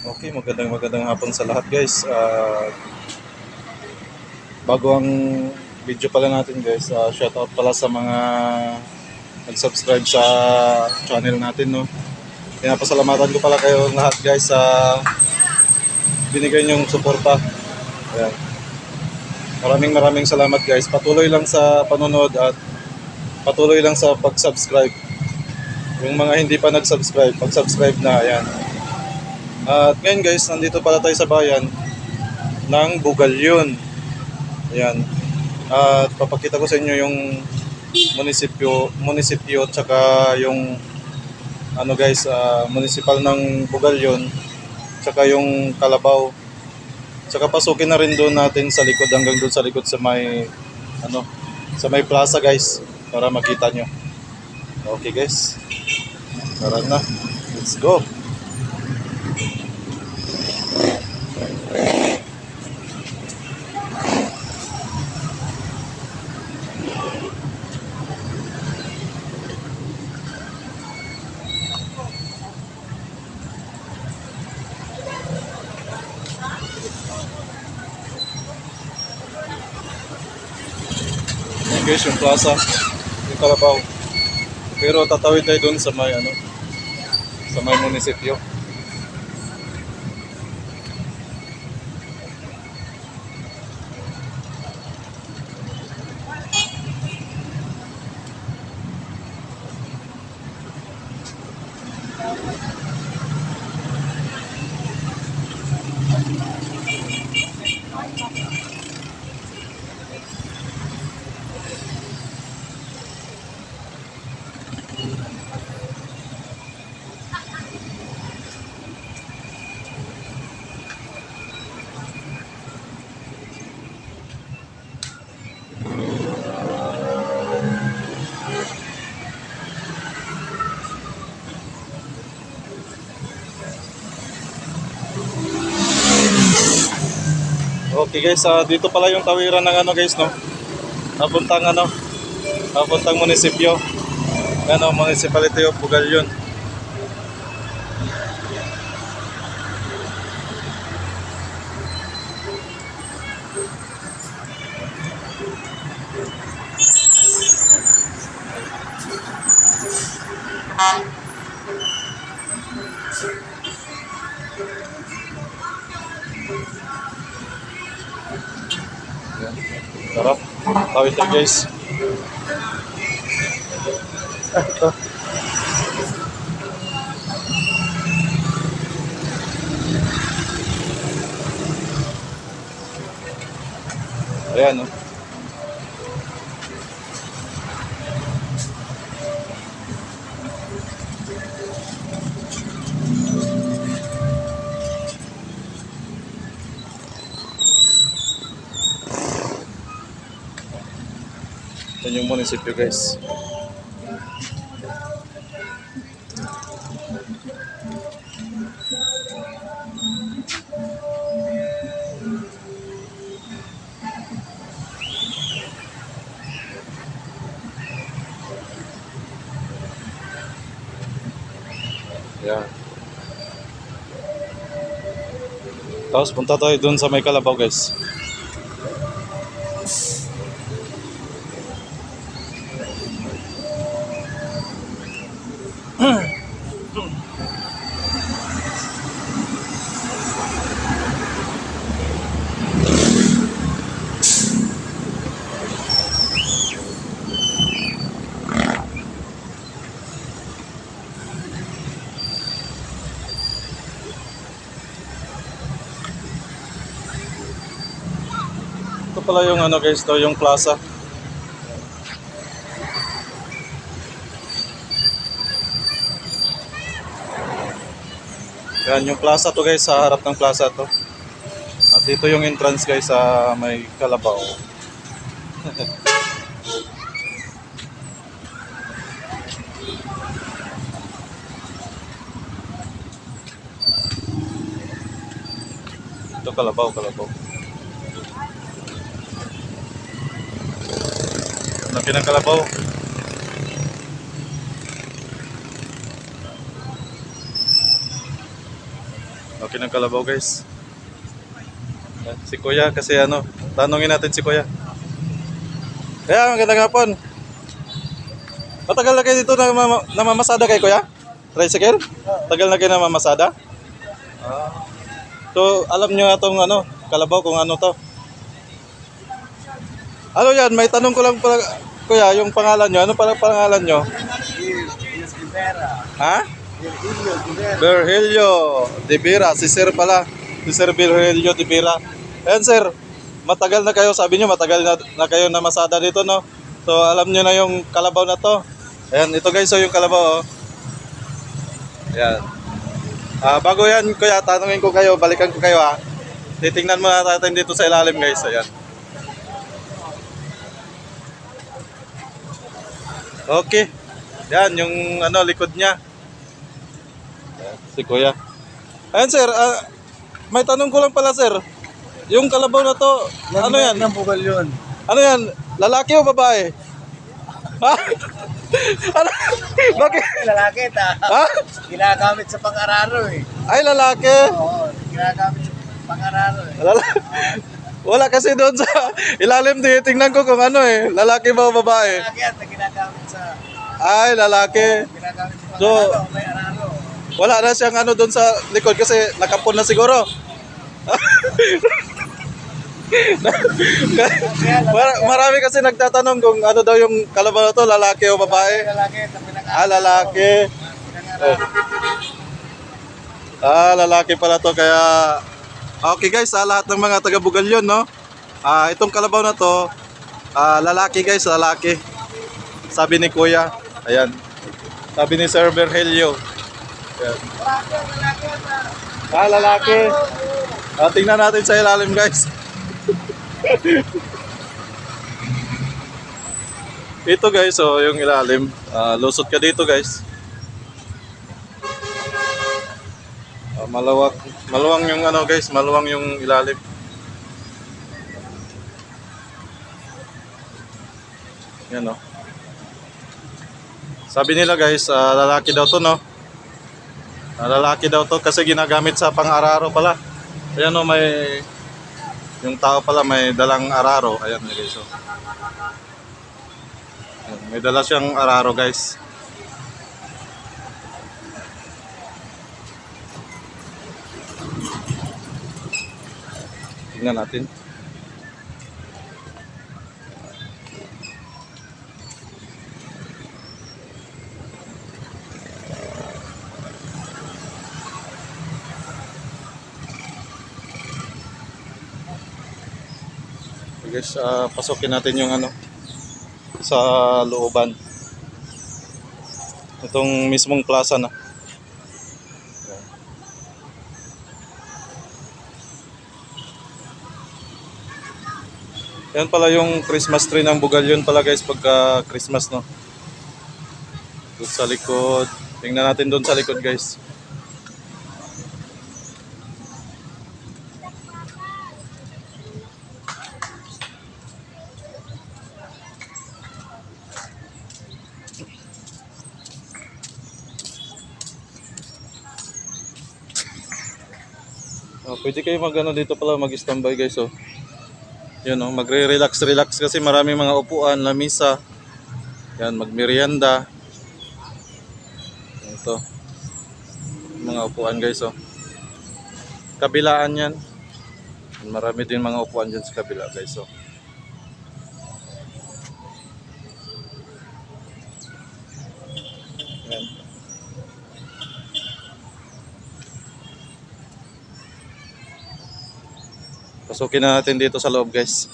Okay, magandang hapon sa lahat guys. Bago ang video pala natin guys, shout out pala sa mga nag-subscribe sa channel natin, no. Pinapasalamatan ko pala kayo lahat guys sa binigay niyong suporta. Ayan. Maraming salamat guys. Patuloy lang sa panonood at patuloy lang sa pag-subscribe. Yung mga hindi pa nag-subscribe, pag-subscribe na. Ayan. At ngayon guys, nandito pala tayo sa bayan ng Bugalyon. Ayan. At papakita ko sa inyo yung munisipyo tsaka yung ano guys, municipal ng Bugalyon tsaka yung Kalabaw. Tsaka pasukin na rin doon natin sa likod, hanggang doon sa likod sa may ano, sa may plaza guys, para makita nyo. Okay guys, tara na, let's go. Yan guys, yung plaza, yung Kalabaw. Pero tatawid tayo doon sa may ano, sa may munisipyo. Okay guys, dito pala yung tawiran ng ano guys, no, napuntang ano, napuntang munisipyo, ano, Municipality of Bugalyon. Tara, tawid tayo guys. Ito. Ayan, no. Yan yung munisipyo guys. Yan. Tapos punta tayo dun sa may Kalabaw guys. Ito pala yung ano guys, to yung plaza. Yan yung plaza to guys, sa harap ng plaza to. At dito yung entrance guys sa may Kalabaw. Ito Kalabaw, Kalabaw. Laki ng Kalabaw. Laki ng kalabaw guys. Si Kuya kasi ano, tanungin natin si Kuya. Kaya magandang hapon. Matagal na kayo dito na namamasada kay Kuya? Tricycle? Tagal na kayo namamasada? So, alam nyo nga itong ano, kalabaw kung ano to. Ano yan? May tanong ko lang pala, Kuya, yung pangalan nyo. Ano pala pangalan nyo? Ha? Virgilio de Vera. Si Sir pala. Si Sir Virgilio de Vera. Ayan Sir, matagal na kayo, sabi nyo matagal na kayo namasada dito, no? So, alam nyo na yung kalabaw na to. Ayan, ito guys, so yung kalabaw, oh. Ayan. Bago yan, Kuya, tanungin ko kayo, balikan ko kayo, ha. Titingnan muna natin dito sa ilalim, guys. Ayan. Okay. Yan, yung ano, likod niya. Ayan, si Kuya. Ayan, Sir, may tanong ko lang pala, Sir. Yung kalabaw na to, ano yan? Ng bugal yun. Ano yan? Lalaki o babae? Ha? Ano? Bakit? Lalaki, Ha? ginagamit sa pang-araro eh. Ay, lalaki. Oo, ginagamit sa pang-araro eh. Wala kasi doon sa ilalim, tingnan ko kung ano eh. Lalaki ba o babae? Lalaki at ginagamit sa Ay, lalaki. ginagamit sa So, pang-araro, may araro. wala na siyang ano doon sa likod kasi nakapon na siguro. Marami kasi nagtatanong kung ano daw yung kalabaw na to, lalaki o babae. Lalaki at pinag-araro. Lalaki. Lalaki pala to kaya okay guys, sa lahat ng mga taga Bugalyon, no? Itong kalabaw na to, lalaki guys, lalaki. Sabi ni Kuya, ayan. Sabi ni Sir Virgilio. Ayan. Lalaki. Tingnan natin sa ilalim guys. Ito guys, oh, yung ilalim. Lusot ka dito guys. Maluwang yung ano guys, maluwang yung ilalim. Yan oh. Sabi nila guys, lalaki daw to, no? Lalaki daw to kasi ginagamit sa pang-araro pala. Ayan oh, may yung tao pala may dalang araro. Ayan guys oh. Ayan, may dala siyang araro guys. Tingnan natin. Okay guys, pasukin natin yung ano sa looban. Itong mismong plaza na. Yan pala yung Christmas tree ng Bugalyon pala guys pagka Christmas, no. Doon sa likod. Tingnan natin doon sa likod guys. Pwede kayo mag-ano dito pala, mag-standby guys, oh. Yan oh, magre-relax kasi maraming mga upuan, lamisa. Yan, magmerienda. Ito. Mga upuan guys, oh. Kabilaan yan. Marami din mga upuan dyan sa kabila guys, oh. Yan. Pasukin na natin dito sa loob guys.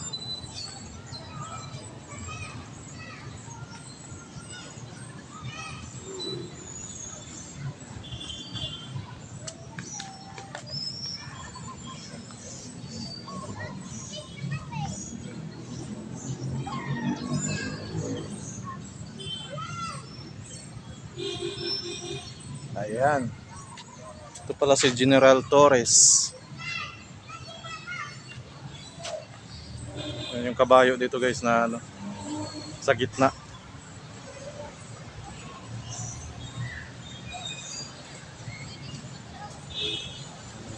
Ayan. Ito pala si General Torres. Yan yung kabayo dito guys na ano, sa gitna.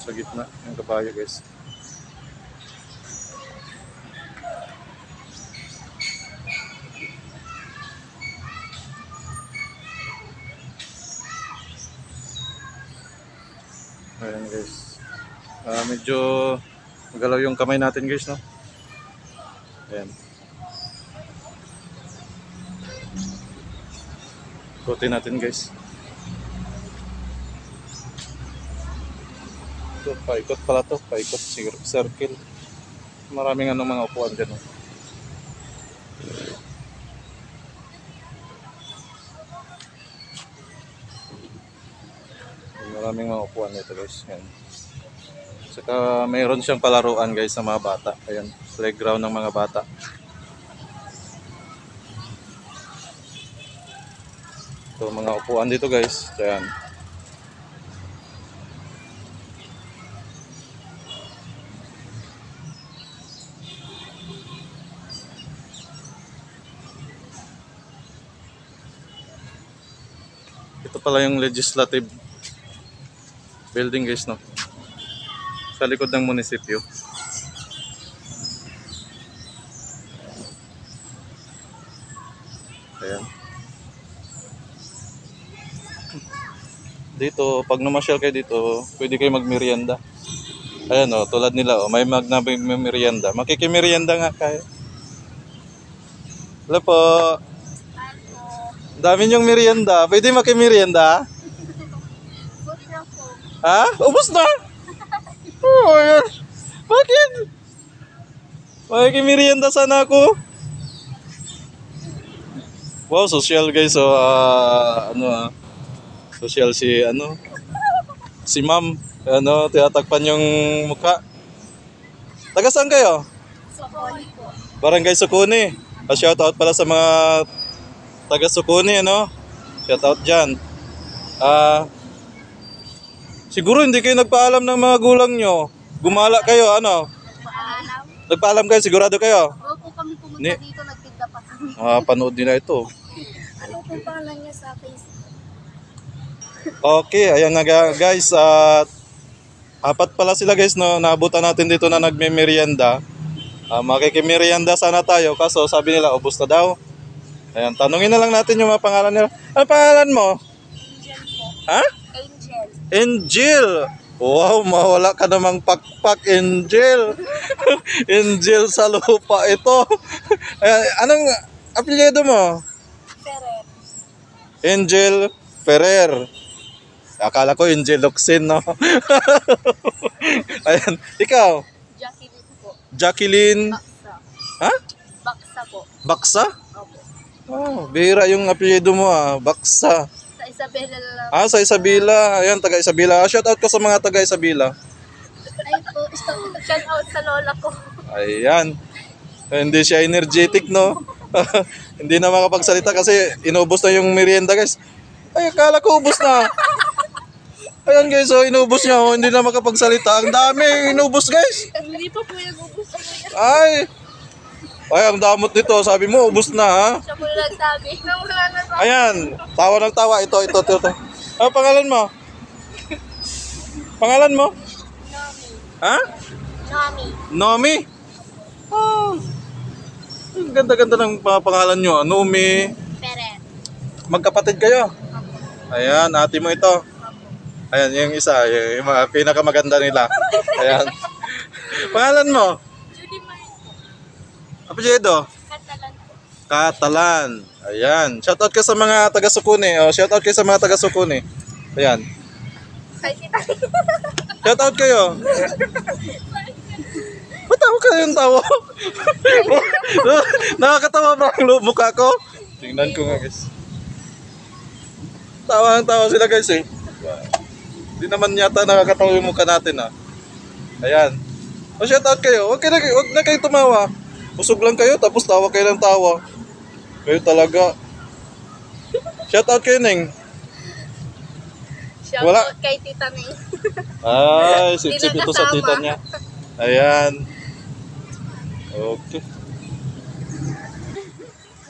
Sa gitna yung kabayo guys. Ayan guys. Medyo magalaw yung kamay natin guys, no? Ayan. Ikutin natin guys. Ito, paikot pala to. Paikot circle. Maraming mga upuan dyan. Oh. Maraming mga upuan dito guys. Ayan. Saka mayroon siyang palaruan guys sa mga bata. Ayan, playground ng mga bata. Ito mga upuan dito guys. Ayan. Ito pala yung legislative building guys, no? Sa likod ng munisipyo. Ayan. Dito, pag namasyal kayo dito, pwede kayo magmerienda. Ayan o, tulad nila o, may merienda. Makikimerienda nga kayo. Hello po. Dami niyong merienda. Pwede makimerienda? Ha? Ubus na? Oh, ayan. Bakit? Makikimerienda sana ako. Wow, social guys. So, social si ma'am. Tiyatagpan yung mukha. Taga saan kayo? Sokoli po. Barangay Sukuni. Shout out pala sa mga taga Sukuni, ano? Shout out dyan. Siguro hindi kayo nagpaalam ng mga gulang nyo. Gumala kayo, ano? Paalam. Nagpaalam kayo, sigurado kayo? Opo kami pumunta Ni- dito, nagtinda pa kami. Panood nila ito. Ano pong pangalan niya sa Facebook? Okay, ayan na guys. Apat pala sila guys, no? Naabutan natin dito na nagme-merienda. Makikimerienda sana tayo, kaso sabi nila, ubos na daw. Ayan, tanungin na lang natin yung mga pangalan nila. Ano pangalan mo? Angel po. Ha? Angel. Angel! Wow, mawala ka namang pakpak, Angel. Angel sa lupa ito. Anong apelyido mo? Ferrer. Angel Ferrer. Akala ko Angel Locsin, no? Ayan, ikaw? Jacqueline po. Jacqueline. Baksa. Ha? Baksa po. Baksa? Opo. Oh, bihira yung apelyido mo Baksa. Sa Isabela lang. Sa Isabela. Ayan, taga Isabela. Shout out ko sa mga taga Isabela. Ay po, shout out sa lola ko. Ayan. Hindi siya energetic, no? Hindi na makapagsalita kasi inubos na yung merienda, guys. Ay, akala ko ubos na. Ayan, guys, inubos niya. Hindi na makapagsalita. Ang dami inubos, guys. Hindi pa po yung ubus ko yan. Ay, ang damot nito. Sabi mo, ubos na, ha? Siya po yung nagsabi. Nang wala na ba? Ayan, tawa ng tawa. Ito. Ano pangalan mo? Pangalan mo? Nomi. Ha? Nomi. Nomi? Ang ganda-ganda ng pangalan nyo. Nomi. Ferrer. Magkapatid kayo? Opo. Ayan, ate mo ito. Opo. Ayan, yung isa. Yung mga pinakamaganda nila. Ayan. Pangalan mo? Judy Marie po. Apelyido? Catalan po. Catalan. Ayan. Shoutout ka sa mga taga-Sukuni. Shoutout kayo sa mga taga-Sukuni. Ayan. Ay, kita. Shoutout kayo. Ba't ako kayong tawa? Nakakatawa ba ang mukha ko? Tingnan ko nga guys. Tawa sila guys eh. Hindi naman yata nakakatawa yung mukha natin Ayan. Shoutout kayo. Huwag na kayo tumawa. Busog lang kayo tapos tawa kayo ng tawa. Kayo talaga. Shoutout kayo, Neng. Shout Wala. out kay Tita Neng. Ay, sip-sip Hindi na ito sa kasama. tita niya. Ayan. Okay.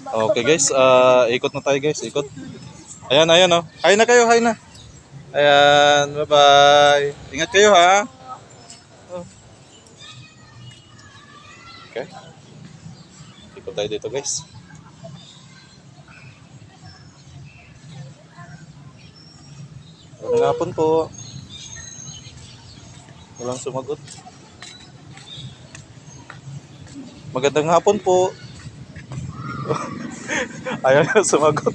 Okay guys, ikot na tayo guys, ikot. Ayan. Hi na kayo, hi na. Ayan, bye-bye. Ingat kayo ha. Okay. Ikot tayo dito guys. Magandang hapon po. Walang sumagot. Magandang hapon po. Ayaw na sumagot.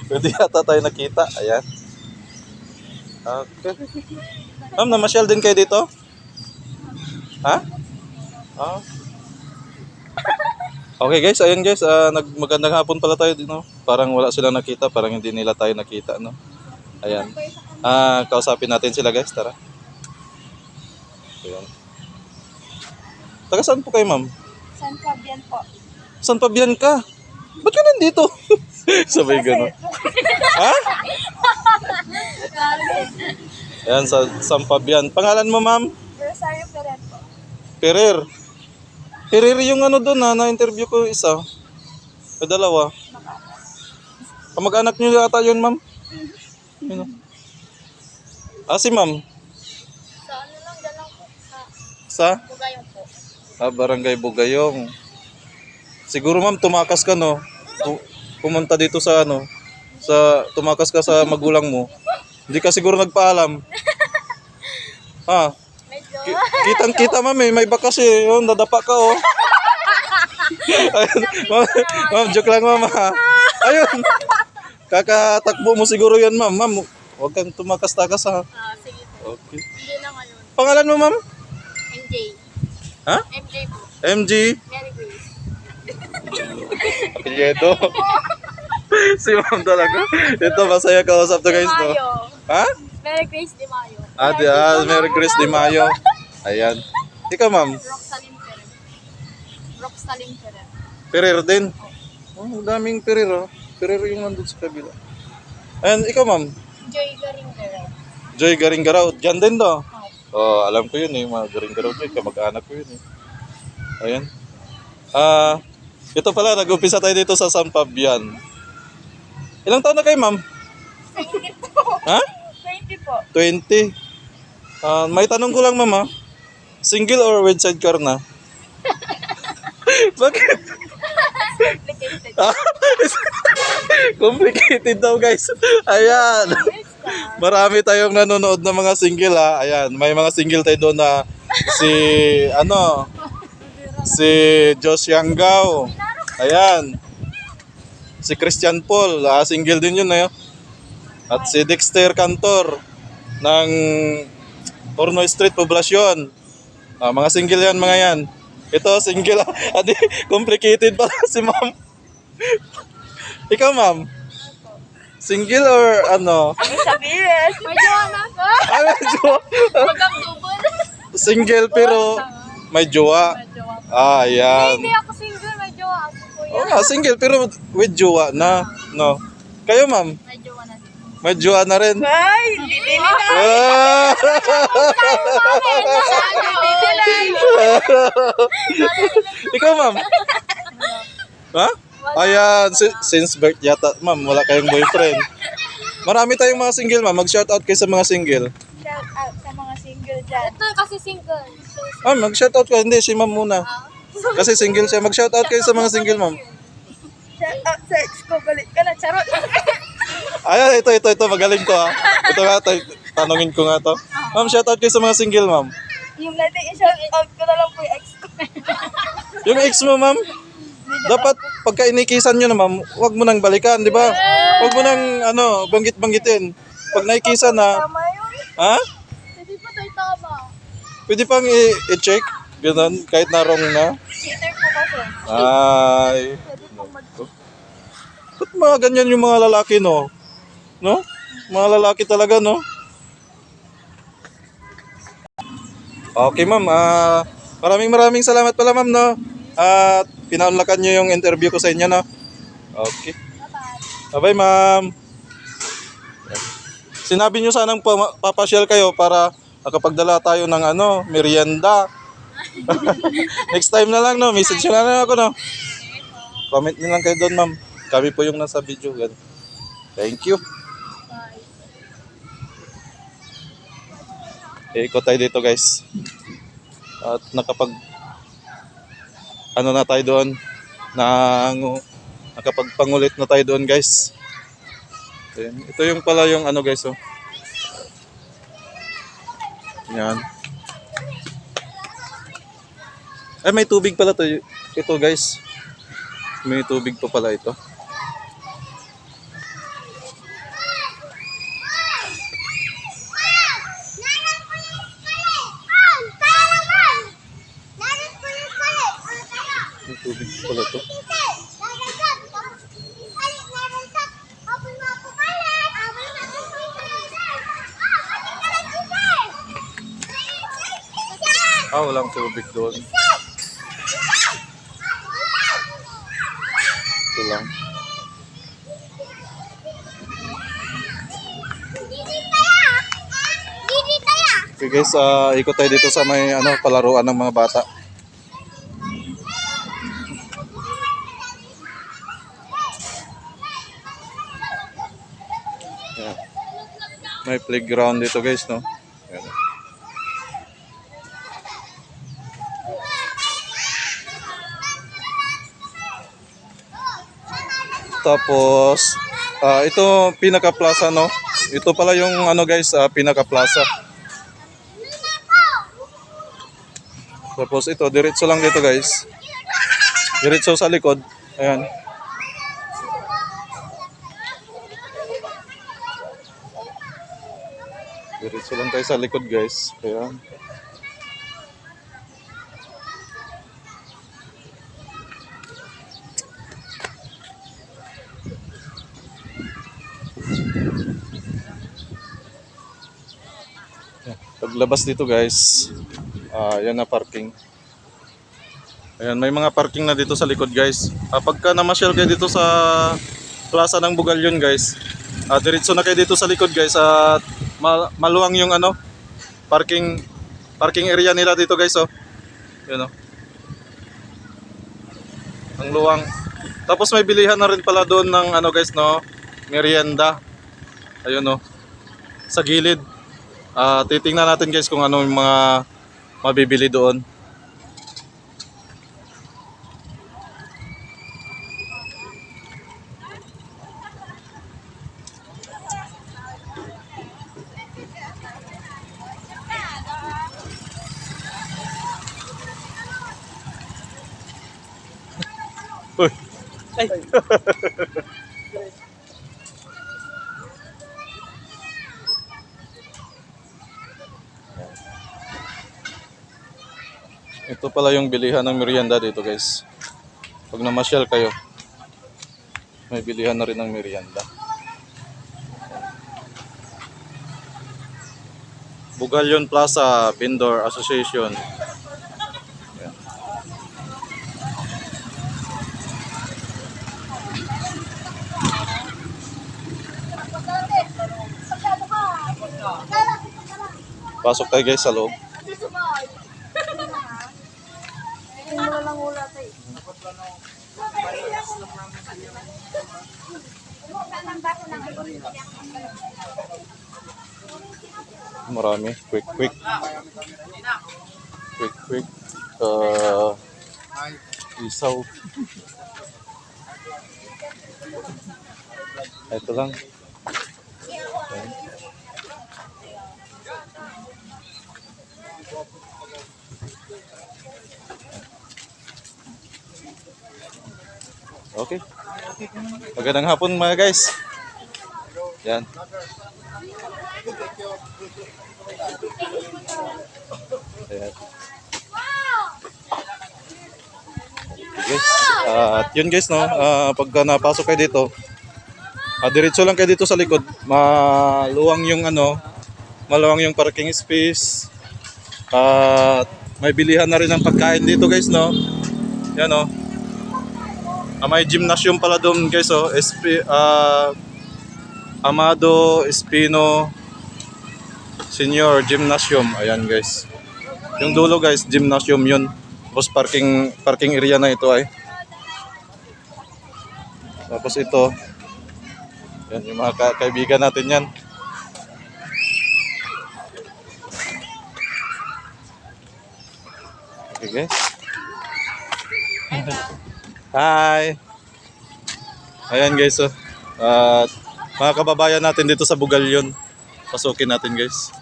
Hindi yata tayo nakita. Ayan. Okay. Ma'am, namasyal din kayo dito? Ha? Ah. Okay guys, ayun guys, magandang hapon pala tayo dito. Parang wala silang nakita, parang hindi nila tayo nakita, no? Ayan. Kausapin natin sila guys, tara. Ayan. Taga saan po kayo, ma'am? San Fabian po. San Fabian ka? Ba't ka nandito? Sabay gano'n. Ha? Ayan, sa San Fabian. Pangalan mo, ma'am? Rosario Peret po. Perer. Perer yung ano doon ha, na-interview ko isa. May dalawa. Kamag-anak niyo yata yun, ma'am? Yun, si ma'am? Sa ano lang, dalang po. Sa? Bugayong po. Barangay Bugayong. Siguro ma'am, tumakas ka no? Pumunta dito sa ano? Tumakas ka sa magulang mo. Hindi ka siguro nagpaalam. Ha? Medyo. Kitang-kita ma'am eh, may bakas eh. Oh, nadapa ka oh. Ayun, ma'am, joke lang ma'am ha. Ayun. Kakatakbo mo siguro yan ma'am. Ma'am, huwag kang tumakas-takas ha. Sige po. Okay. Hindi na ngayon. Pangalan mo ma'am? MJ. Ha? MJ po. MG? Mary Grace. Apelyedo. Si ma'am talaga. Ito, masaya kausap to guys no. Mayo. Ha? Mary Grace de Mayo. Merry Grace de Mayo. Ayan. Ikaw ma'am? Roxalyn Peret. Roxalyn Peret. Perer din. Oh, ang daming Perer oh. Perer yung nandun sa kabila. Ayan, ikaw ma'am? Joy Garing Peret. Joy Garing Garaw. Diyan din do. Oh, alam ko yun eh. Mga Garing Garaw yun. Kamag-anak ko yun eh. Ayan. Ito pala, nag-umpisa tayo dito sa San Fabian. Ilang taon na kayo ma'am? 20 po. Ha? 20 po. 20. May tanong ko lang ma'am ha. Single or with sidecar na? Bakit? Complicated. Complicated daw guys. Ayan. Marami tayong nanonood ng mga single ha. Ayan, may mga single tayo doon na si Josh Yanggao. Ayan. Si Christian Paul, single din yun eh. At si Dexter Cantor ng Ornoy Street Poblacion. Mga single yan, mga yan. Ito, single. Complicated pala si ma'am. Ikaw, ma'am? Single or ano? Sabihin. May jowa na ako. Medyo. Huwag double. Single pero may jowa. May jowa. Ayan. Hindi ako single. May jowa ako, kuya. Single pero with jowa na. No. Kayo, ma'am? May jowa na. May jowa na rin. Ay, hindi nila. Ah! Ikaw, ma'am? Ha? Ayan, since birth yata, ma'am, wala kayong boyfriend. Marami tayong mga single, ma'am. Mag-shoutout kayo sa mga single. Shout out sa mga single dyan. Ito kasi single. Mag-shoutout ka. Hindi, si ma'am muna. Kasi single siya. Mag-shoutout kayo sa mga single, ma'am. Shout out sa ex ko. Balik ka na. Charot. Ayan, ito. Magaling to, ha. Ito nga, tanongin ko nga to. Ma'am, shoutout kayo sa mga single, ma'am. Yung natin i-shout out ko na lang po yung ex ko. Yung ex mo, ma'am, dapat pagka inikisan nyo na, ma'am, huwag mo nang balikan, di ba? Huwag mo nang, banggit-banggitin. Pag naikisan na, Tama yun. ha? Hindi pa tayo tama. Pwede pang i-check, ganun, kahit na wrong na. Cheater po kasi. Ay, Pwede pong mag... ba't mga ganyan yung mga lalaki, no? No? Mga lalaki talaga, no? Okay, ma'am. Maraming salamat pala, ma'am, no? At pinaunlakan nyo yung interview ko sa inyo, no? Okay. Bye-bye. Bye-bye, ma'am. Sinabi nyo sanang papasyal kayo para nakapagdala tayo ng merienda. Next time na lang, no? Message nyo na lang ako, no? Comment nyo lang kayo doon, ma'am. Kami po yung nasa video. Ganun. Thank you. Ikot tayo dito, guys. At ano na tayo doon, nakapagpangulit na tayo doon guys. Ayan. Ito yung pala yung ano guys, oh. Yan. Ay, may tubig pala to. Ito guys. May tubig pa pala ito. May tubig pala to. Ah, walang tubig doon. Ito lang. Okay guys, ikot tayo dito sa may palaruan ng mga bata. Ayan. May playground dito guys, no? Ayan. Tapos, ito pinaka-plaza, no? Ito pala yung guys, pinaka-plaza. Tapos ito, diretso lang dito guys. Diretso sa likod. Ayan. Diretso lang tayo sa likod guys. Ayan. Paglabas dito guys, yan na parking. Ayan, may mga parking na dito sa likod guys. Pagka namasyal kayo dito sa plaza ng Bugalyon guys, diretso na kayo dito sa likod guys at maluwang yung parking area nila dito guys, oh. Yun, oh. Ang luwang. Tapos may bilihan na rin pala doon ng guys, no, merienda. Ayun, oh. Sa gilid. Titingnan natin guys kung ano yung mga mabibili doon. Uy. Ito pala yung bilihan ng merienda dito guys. Pag namasyal kayo, may bilihan na rin ng merienda. Bugalyon Plaza Vendor Association. Ayan. Pasok tayo guys sa loob. Marami. Quick. Isaw. Ito lang. Ayan. Okay. Magandang hapon mga guys. Yan. Ayan. Guys, at yun guys, no, pagka napasok kayo dito, diretso lang kayo dito sa likod. Maluwang yung parking space. At may bilihan na rin ng pagkain dito guys, no. Yan, no. May gymnasium pala doon guys, oh. Amado Espino Senior Gymnasium. Ayan guys. Yung dulo guys, gymnasium yun. Tapos parking area na ito ay. Tapos ito. Yan yung mga kaibigan natin yan. Okay guys. Hi. Ayan guys, oh. At mga kababayan natin dito sa Bugalyon. Pasukin natin guys.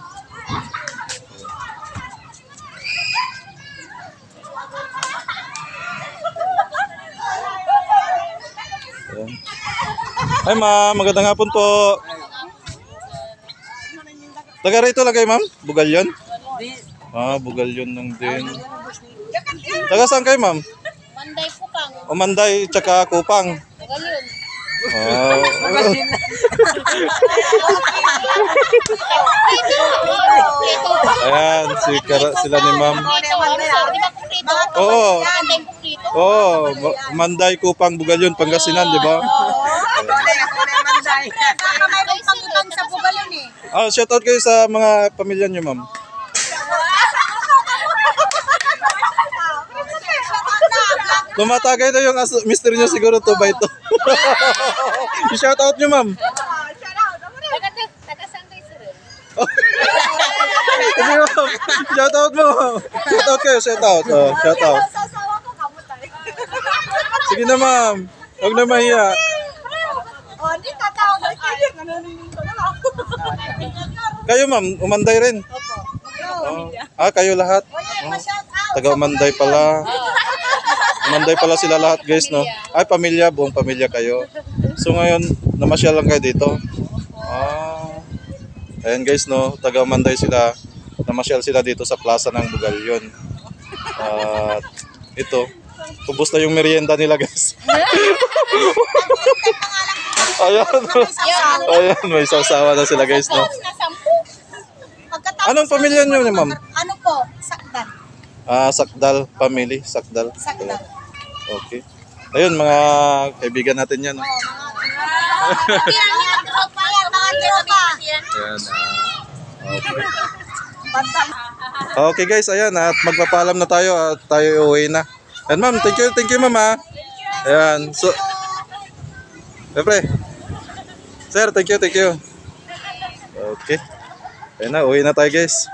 Ayan. Hi ma'am, magandang hapon po. Taga rito lang kayo ma'am? Bugalyon? Ah, Bugalyon lang din. Taga saan kayo ma'am? Manday ko pang. O Manday, tsaka Kupang. Galyon. Ah, ayan, sila ni ma'am. Di ba kumpleto? Oo. Manday kumpleto? Oo, Manday, Kupang, Bugalyon, Pangasinan, di ba? May pangutang sa Bugalyon eh. Ah, shout out kayo sa mga pamilya niyo, ma'am. Tumatagay na yung mystery niyo siguro to ba ito? I-shout out niyo, ma'am. Taga Sanday Sur. Sige, ma'am. Shout out mo. Shout out kayo, shout out. Oh, shout out. Sige na, ma'am. Huwag na mahiya. Hindi tatawag na kayo. Kayo, ma'am, umanday rin. Oh. Ah, kayo lahat. Oh. Taga umanday pala. Umanday pala sila lahat, guys, no? Ay, pamilya, buong pamilya kayo. So ngayon, namasyal lang kayo dito. Ah. Ayan, guys, no? Taga umanday sila. Namasyal sila dito sa plaza ng Bugalyon. At ito, ubos na yung merienda nila, guys. Ayan. Ayan, may sasawa na sila, guys, no? Anong pamilya niyo, ma'am? Ano po? Sakdan. Ah, Sakdal family, Sakdal. Sakdan. Okay. Ayun, mga kaibigan natin yan. No? Mga tropa. Ayan, okay. Okay guys, ayan at magpapaalam na tayo at tayo uuwi na. And ma'am, thank you ma'am ha. Ayan, so Siyempre. Sir, thank you. Okay. Ayan na, uwi na tayo guys.